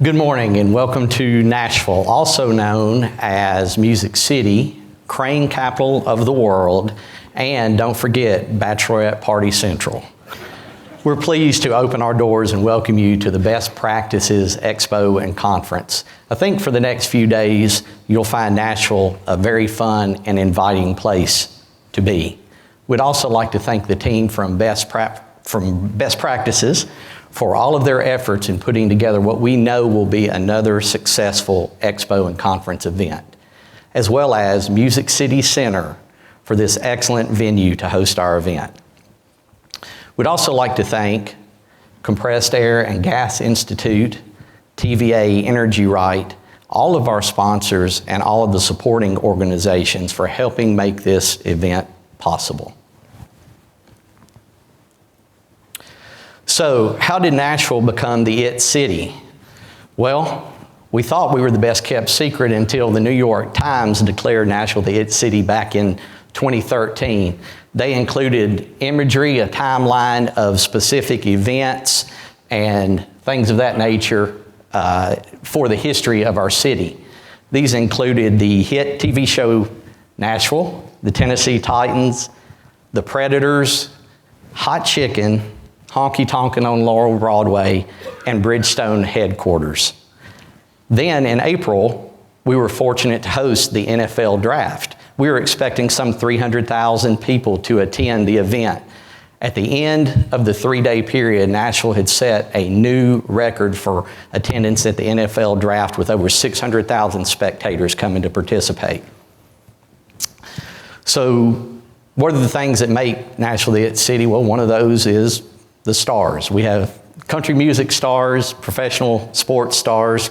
Good morning and welcome to Nashville, also known as Music City, Crane Capital of the World, and don't forget, Bachelorette Party Central. We're pleased to open our doors and welcome you to the Best Practices Expo and Conference. I think for the next few days, you'll find Nashville a very fun and inviting place to be. We'd also like to thank the team from Best Practices for all of their efforts in putting together what we know will be another successful expo and conference event, as well as Music City Center for this excellent venue to host our event. We'd also like to thank Compressed Air and Gas Institute, TVA Energy Right, all of our sponsors, and all of the supporting organizations for helping make this event possible. So, how did Nashville become the IT city? Well, we thought we were the best kept secret until the New York Times declared Nashville the IT city back in 2013. They included imagery, a timeline of specific events, and things of that nature for the history of our city. These included the hit TV show Nashville, the Tennessee Titans, the Predators, Hot Chicken, Honky Tonkin' on Laurel Broadway, and Bridgestone headquarters. Then in April, we were fortunate to host the NFL Draft. We were expecting some 300,000 people to attend the event. At the end of the 3-day period, Nashville had set a new record for attendance at the NFL Draft with over 600,000 spectators coming to participate. So what are the things that make Nashville the IT city? Well, one of those is the stars. We have country music stars, professional sports stars,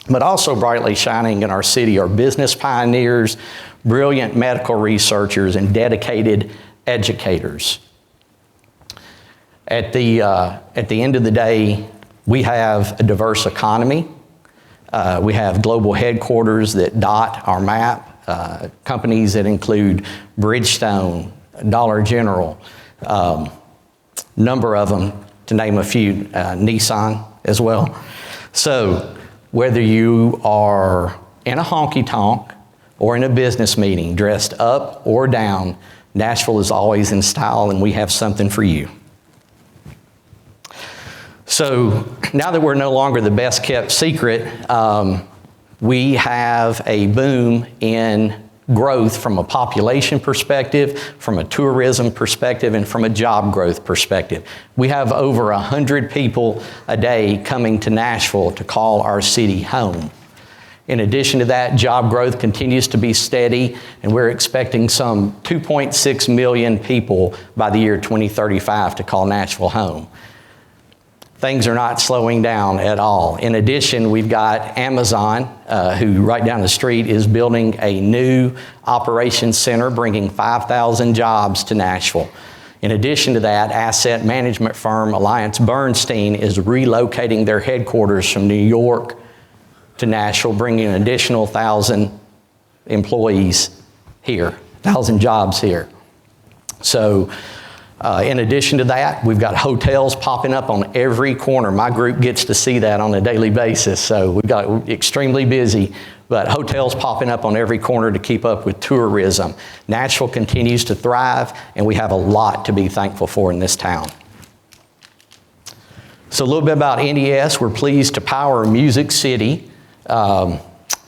but also brightly shining in our city are business pioneers, brilliant medical researchers, and dedicated educators. At the end of the day, we have a diverse economy. We have global headquarters that dot our map, companies that include Bridgestone, Dollar General, number of them, to name a few, Nissan as well. So whether you are in a honky-tonk or in a business meeting, dressed up or down, Nashville is always in style and we have something for you. So now that we're no longer the best kept secret, we have a boom in growth from a population perspective, from a tourism perspective, and from a job growth perspective. We have over 100 people a day coming to Nashville to call our city home. In addition to that, job growth continues to be steady, and we're expecting some 2.6 million people by the year 2035 to call Nashville home. Things are not slowing down at all. In addition, we've got Amazon, who right down the street is building a new operations center, bringing 5,000 jobs to Nashville. In addition to that, asset management firm AllianceBernstein is relocating their headquarters from New York to Nashville, bringing an additional 1,000 employees here, 1,000 jobs here. So, in addition to that, we've got hotels popping up on every corner. My group gets to see that on a daily basis, so we've got extremely busy, but hotels popping up on every corner to keep up with tourism. Nashville continues to thrive, and we have a lot to be thankful for in this town. So a little bit about NES. We're pleased to power Music City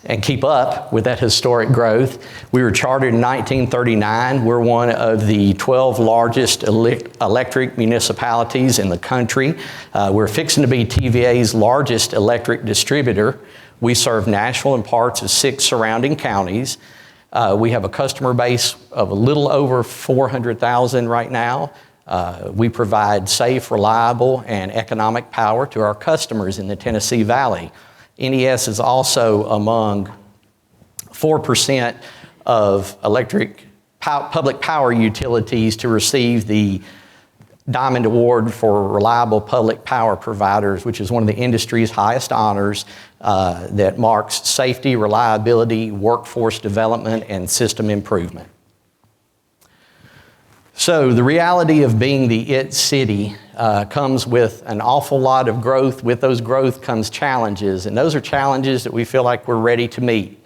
and keep up with that historic growth. We were chartered in 1939. We're one of the 12 largest electric municipalities in the country. We're fixing to be TVA's largest electric distributor. We serve Nashville and parts of 6 surrounding counties. We have a customer base of a little over 400,000 right now. We provide safe, reliable, and economic power to our customers in the Tennessee Valley. NES is also among 4% of public power utilities to receive the Diamond Award for Reliable Public Power Providers, which is one of the industry's highest honors that marks safety, reliability, workforce development, and system improvement. So the reality of being the IT city comes with an awful lot of growth. With those growth comes challenges, and those are challenges that we feel like we're ready to meet.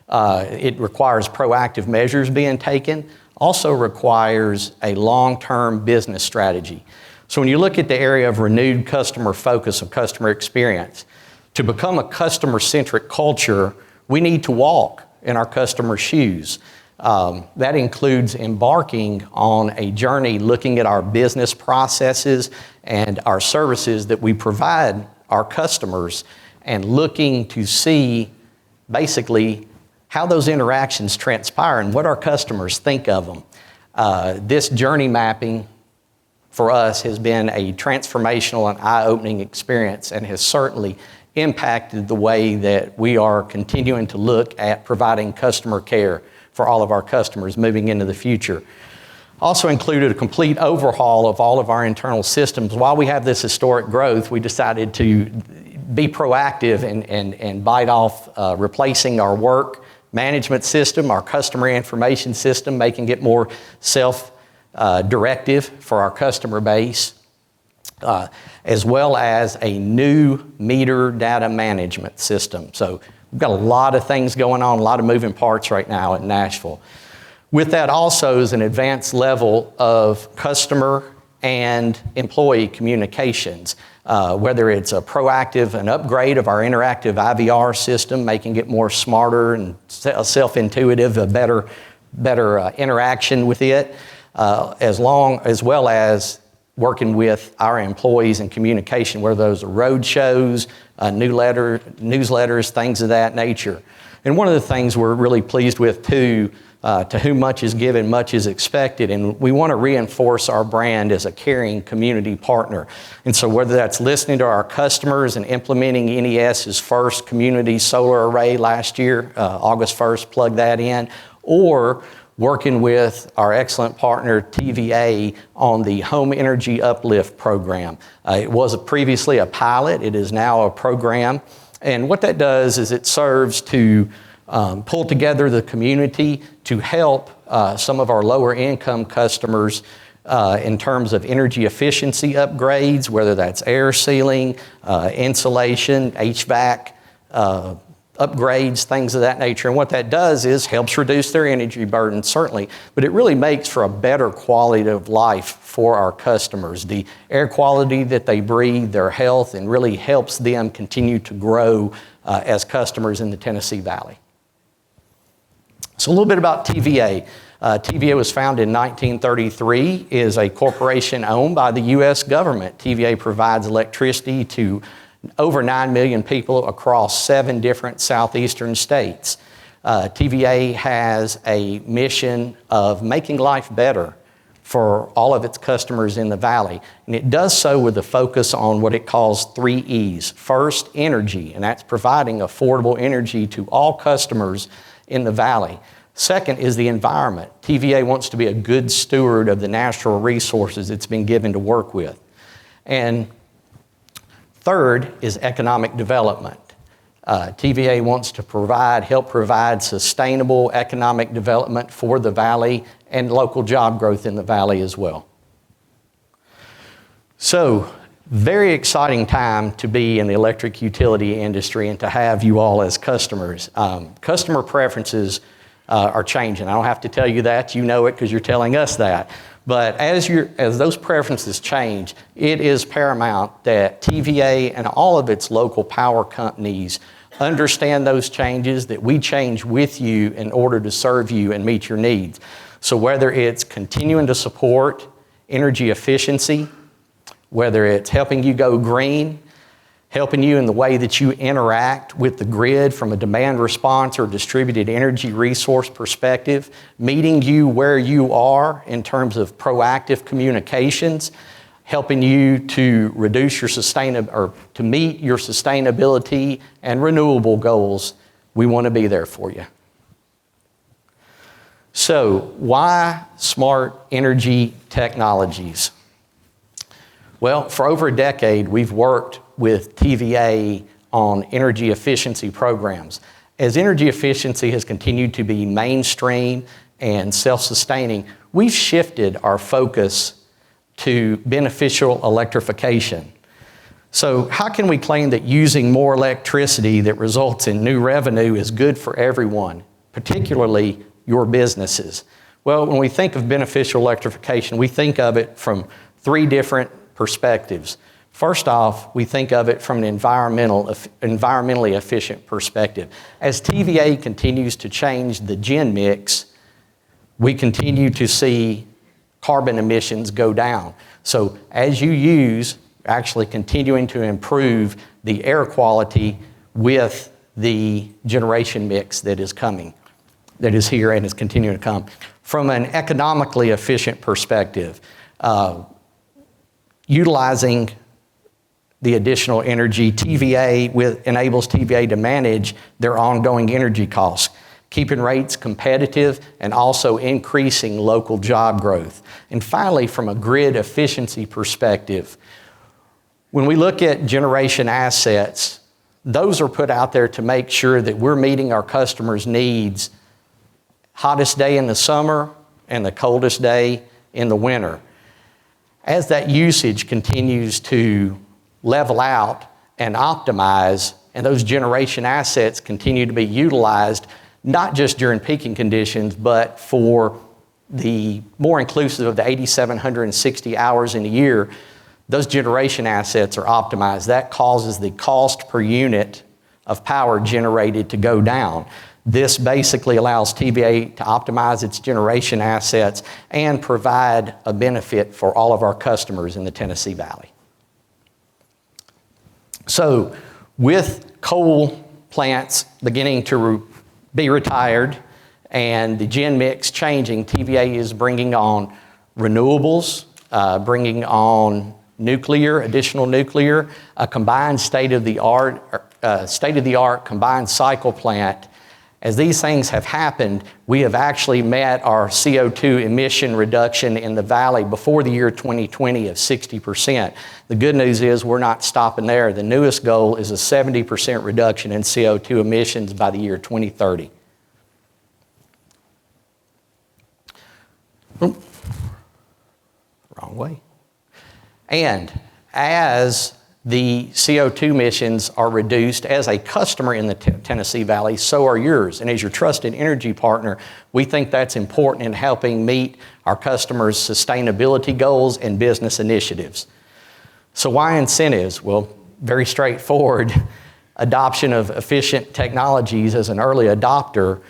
It requires proactive measures being taken, also requires a long-term business strategy. So when you look at the area of renewed customer focus of customer experience, to become a customer-centric culture, we need to walk in our customers' shoes. That includes embarking on a journey looking at our business processes and our services that we provide our customers and looking to see basically how those interactions transpire and what our customers think of them. This journey mapping for us has been a transformational and eye-opening experience and has certainly impacted the way that we are continuing to look at providing customer care for all of our customers moving into the future. Also included a complete overhaul of all of our internal systems. While we have this historic growth, we decided to be proactive and bite off replacing our work management system, our customer information system, making it more self-directive for our customer base, as well as a new meter data management system. So we've got a lot of things going on, a lot of moving parts right now in Nashville. With that also is an advanced level of customer and employee communications, whether it's a proactive, an upgrade of our interactive IVR system, making it more smarter and self-intuitive, a better interaction with it, as well as working with our employees in communication, whether those are road shows, newsletters, things of that nature. And one of the things we're really pleased with too, to whom much is given, much is expected, and we want to reinforce our brand as a caring community partner. And so whether that's listening to our customers and implementing NES's first community solar array last year, August 1st, plug that in, or working with our excellent partner TVA on the Home Energy Uplift program. It was previously a pilot, it is now a program, and what that does is it serves to pull together the community to help some of our lower income customers in terms of energy efficiency upgrades, whether that's air sealing, insulation, HVAC, upgrades, things of that nature. And what that does is helps reduce their energy burden, certainly, but it really makes for a better quality of life for our customers. The air quality that they breathe, their health, and really helps them continue to grow as customers in the Tennessee Valley. So a little bit about TVA. TVA was founded in 1933, is a corporation owned by the U.S. government. TVA provides electricity to over 9 million people across 7 different southeastern states. TVA has a mission of making life better for all of its customers in the valley. And it does so with a focus on what it calls 3 E's. First, energy, and that's providing affordable energy to all customers in the valley. Second is the environment. TVA wants to be a good steward of the natural resources it's been given to work with. And third is economic development. TVA wants to help provide sustainable economic development for the valley and local job growth in the valley as well. So, very exciting time to be in the electric utility industry and to have you all as customers. Customer preferences are changing. I don't have to tell you that, you know it because you're telling us that. But as those preferences change, it is paramount that TVA and all of its local power companies understand those changes, that we change with you in order to serve you and meet your needs. So whether it's continuing to support energy efficiency, whether it's helping you go green, helping you in the way that you interact with the grid from a demand response or distributed energy resource perspective, meeting you where you are in terms of proactive communications, helping you to reduce your to meet your sustainability and renewable goals, we want to be there for you. So, why smart energy technologies? Well, for over a decade, we've worked with TVA on energy efficiency programs. As energy efficiency has continued to be mainstream and self-sustaining, we've shifted our focus to beneficial electrification. So how can we claim that using more electricity that results in new revenue is good for everyone, particularly your businesses? Well, when we think of beneficial electrification, we think of it from three different perspectives. First off, we think of it from an environmentally efficient perspective. As TVA continues to change the gen mix, we continue to see carbon emissions go down. So as you use, actually continuing to improve the air quality with the generation mix that is coming, that is here and is continuing to come. From an economically efficient perspective, utilizing the additional energy, TVA enables TVA to manage their ongoing energy costs, keeping rates competitive and also increasing local job growth. And finally, from a grid efficiency perspective, when we look at generation assets, those are put out there to make sure that we're meeting our customers' needs hottest day in the summer and the coldest day in the winter. As that usage continues to level out and optimize, and those generation assets continue to be utilized, not just during peaking conditions, but for the more inclusive of the 8,760 hours in a year, those generation assets are optimized. That causes the cost per unit of power generated to go down. This basically allows TVA to optimize its generation assets and provide a benefit for all of our customers in the Tennessee Valley. So with coal plants beginning to be retired and the gen mix changing, TVA is bringing on renewables, bringing on nuclear, additional nuclear, a combined state-of-the-art combined cycle plant. As these things have happened, we have actually met our CO2 emission reduction in the valley before the year 2020 of 60%. The good news is we're not stopping there. The newest goal is a 70% reduction in CO2 emissions by the year 2030. Wrong way. And as the CO2 emissions are reduced as a customer in the Tennessee Valley, so are yours. And as your trusted energy partner, we think that's important in helping meet our customers' sustainability goals and business initiatives. So why incentives? Well, very straightforward. Adoption of efficient technologies as an early adopter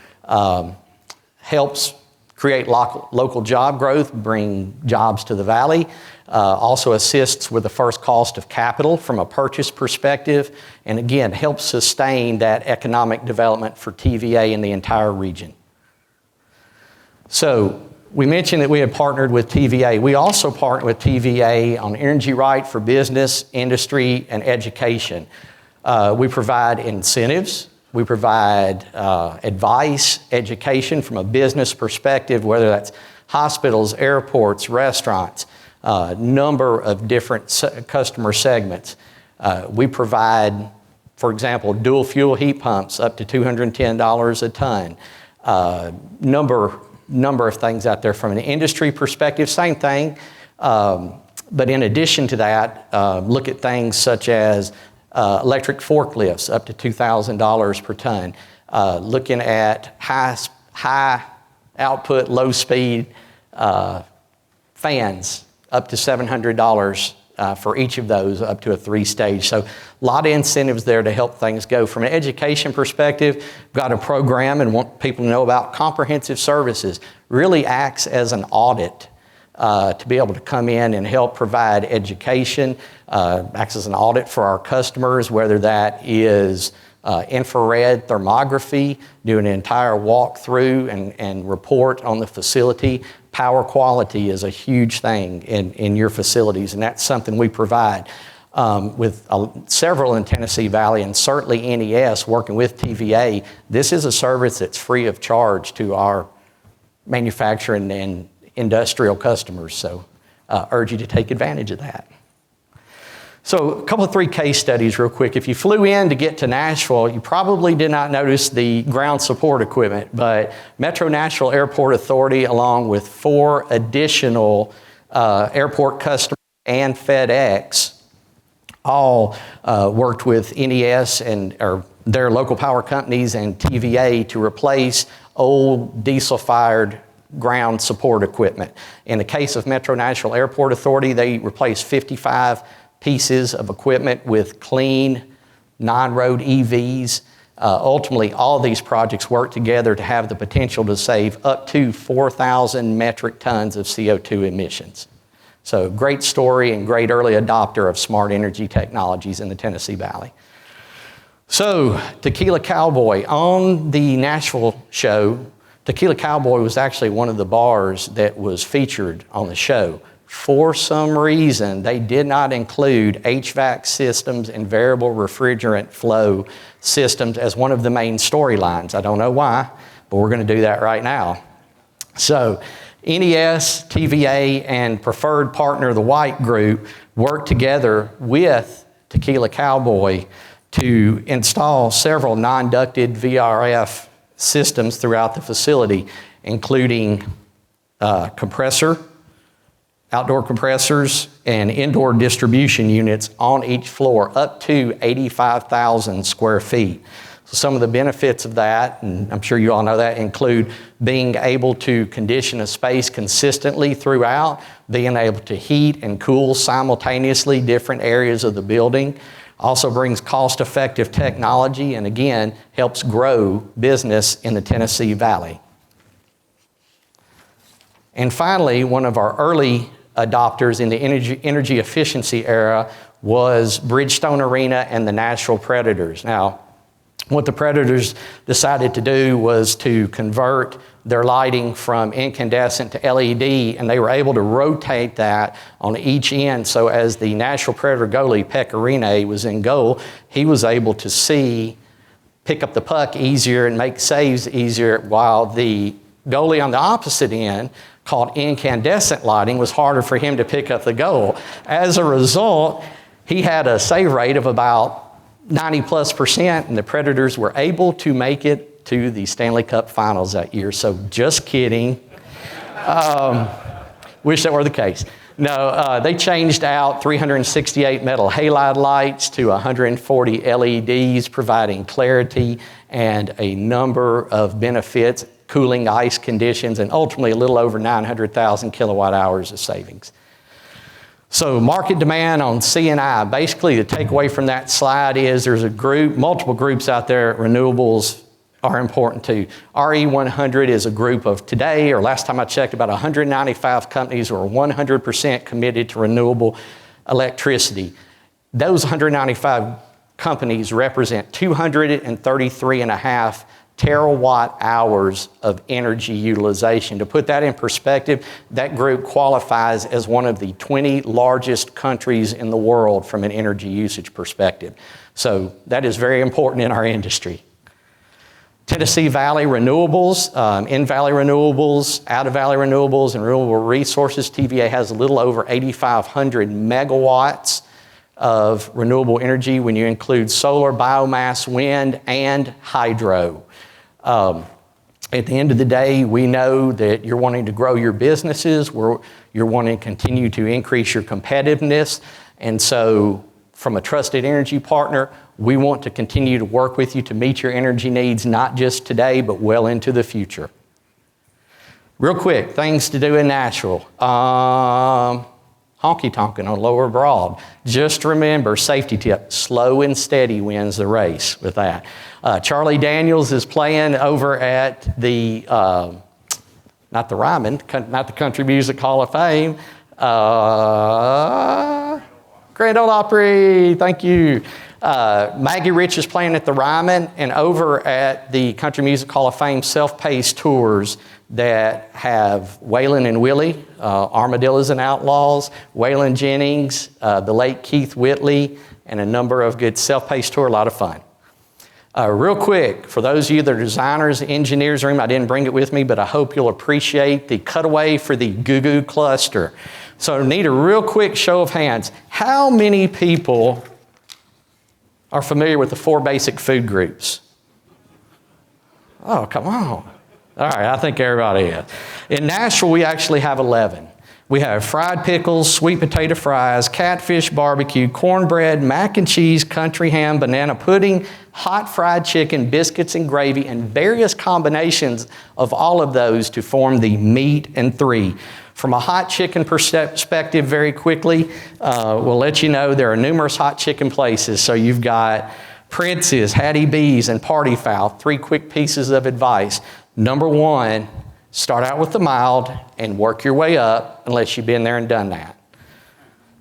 helps create local job growth, bring jobs to the valley, also assists with the first cost of capital from a purchase perspective, and again, helps sustain that economic development for TVA in the entire region. So we mentioned that we had partnered with TVA. We also partnered with TVA on Energy Right for business, industry, and education. We provide incentives. We provide advice, education from a business perspective, whether that's hospitals, airports, restaurants, number of different customer segments. We provide, for example, dual fuel heat pumps up to $210 a ton. Number of things out there from an industry perspective, same thing. But in addition to that, look at things such as electric forklifts up to $2,000 per ton. Looking at high output, low speed fans up to $700 for each of those up to a 3-stage. So a lot of incentives there to help things go. From an education perspective, we've got a program and want people to know about comprehensive services. Really acts as an audit to be able to come in and help provide education, acts as an audit for our customers, whether that is infrared thermography, do an entire walkthrough and report on the facility. Power quality is a huge thing in your facilities, and that's something we provide with several in Tennessee Valley, and certainly NES working with TVA. This is a service that's free of charge to our manufacturing and industrial customers, so urge you to take advantage of that. So a couple of 3 case studies real quick. If you flew in to get to Nashville, you probably did not notice the ground support equipment, but Metro Nashville Airport Authority, along with 4 additional airport customers, and FedEx all worked with NES or their local power companies and TVA to replace old diesel-fired ground support equipment. In the case of Metro Nashville Airport Authority, they replaced 55 pieces of equipment with clean, non-road EVs. Ultimately, all these projects work together to have the potential to save up to 4,000 metric tons of CO2 emissions. So great story and great early adopter of smart energy technologies in the Tennessee Valley. So Tequila Cowboy, on the Nashville show, Tequila Cowboy was actually one of the bars that was featured on the show. For some reason, they did not include HVAC systems and variable refrigerant flow systems as one of the main storylines. I don't know why, but we're going to do that right now. So NES, TVA, and preferred partner, the White Group, worked together with Tequila Cowboy to install several non-ducted VRF systems throughout the facility, including outdoor compressors, and indoor distribution units on each floor, up to 85,000 square feet. So some of the benefits of that, and I'm sure you all know that, include being able to condition a space consistently throughout, being able to heat and cool simultaneously different areas of the building. Also brings cost-effective technology and, again, helps grow business in the Tennessee Valley. And finally, one of our early adopters in the energy efficiency era was Bridgestone Arena and the Nashville Predators. Now, what the Predators decided to do was to convert their lighting from incandescent to LED, and they were able to rotate that on each end. So as the Nashville Predator goalie, Pecorine, was in goal, he was able to pick up the puck easier and make saves easier, while the goalie on the opposite end, called incandescent lighting, was harder for him to pick up the goal. As a result, he had a save rate of about 90+%, and the Predators were able to make it to the Stanley Cup Finals that year. So just kidding. Wish that were the case. No, they changed out 368 metal halide lights to 140 LEDs, providing clarity and a number of benefits, cooling ice conditions, and ultimately a little over 900,000 kilowatt hours of savings. So market demand on C&I, basically the takeaway from that slide is there's multiple groups out there. Renewables are important too. RE100 is a group of today, or last time I checked, about 195 companies who are 100% committed to renewable electricity. Those 195 companies represent 233.5 terawatt hours of energy utilization. To put that in perspective, that group qualifies as one of the 20 largest countries in the world from an energy usage perspective. So that is very important in our industry. Tennessee Valley Renewables, in-valley renewables, out-of-valley renewables, and renewable resources. TVA has a little over 8,500 megawatts of renewable energy when you include solar, biomass, wind, and hydro. At the end of the day, we know that you're wanting to grow your businesses, you're wanting to continue to increase your competitiveness, and so from a trusted energy partner, we want to continue to work with you to meet your energy needs, not just today, but well into the future. Real quick, things to do in Nashville. Honky-tonkin' on Lower Broad. Just remember, safety tip, slow and steady wins the race with that. Charlie Daniels is playing over at the, not the Ryman, not the Country Music Hall of Fame, Grand Ole Opry, thank you. Maggie Rich is playing at the Ryman, and over at the Country Music Hall of Fame self-paced tours that have Waylon and Willie, Armadillos and Outlaws, Waylon Jennings, the late Keith Whitley, and a number of good self-paced tours, a lot of fun. Real quick, for those of you that are designers, engineers room, I didn't bring it with me, but I hope you'll appreciate the cutaway for the Goo Goo cluster. So I need a real quick show of hands. How many people are familiar with the 4 basic food groups? Oh, come on. All right, I think everybody is. In Nashville, we actually have 11. We have fried pickles, sweet potato fries, catfish barbecue, cornbread, mac and cheese, country ham, banana pudding, hot fried chicken, biscuits and gravy, and various combinations of all of those to form the meat and three. From a hot chicken perspective, very quickly, we'll let you know there are numerous hot chicken places. So you've got Prince's, Hattie B's, and Party Foul. 3 quick pieces of advice. Number 1, start out with the mild and work your way up unless you've been there and done that.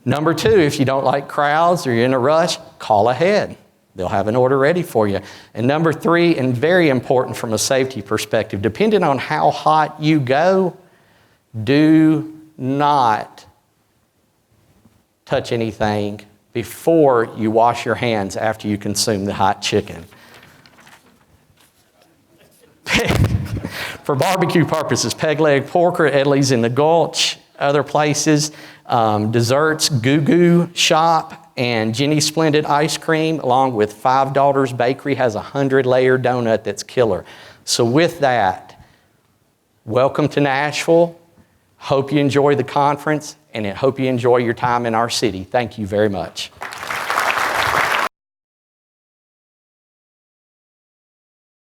Number 2, if you don't like crowds or you're in a rush, call ahead. They'll have an order ready for you. And number 3, and very important from a safety perspective, depending on how hot you go, do not touch anything before you wash your hands after you consume the hot chicken. For barbecue purposes, peg leg pork or Edley's in the Gulch, other places, desserts, Goo Goo Shop, and Jenny's Splendid Ice Cream, along with Five Daughters Bakery, has a 100-layer donut that's killer. So with that, welcome to Nashville. Hope you enjoy the conference, and I hope you enjoy your time in our city. Thank you very much.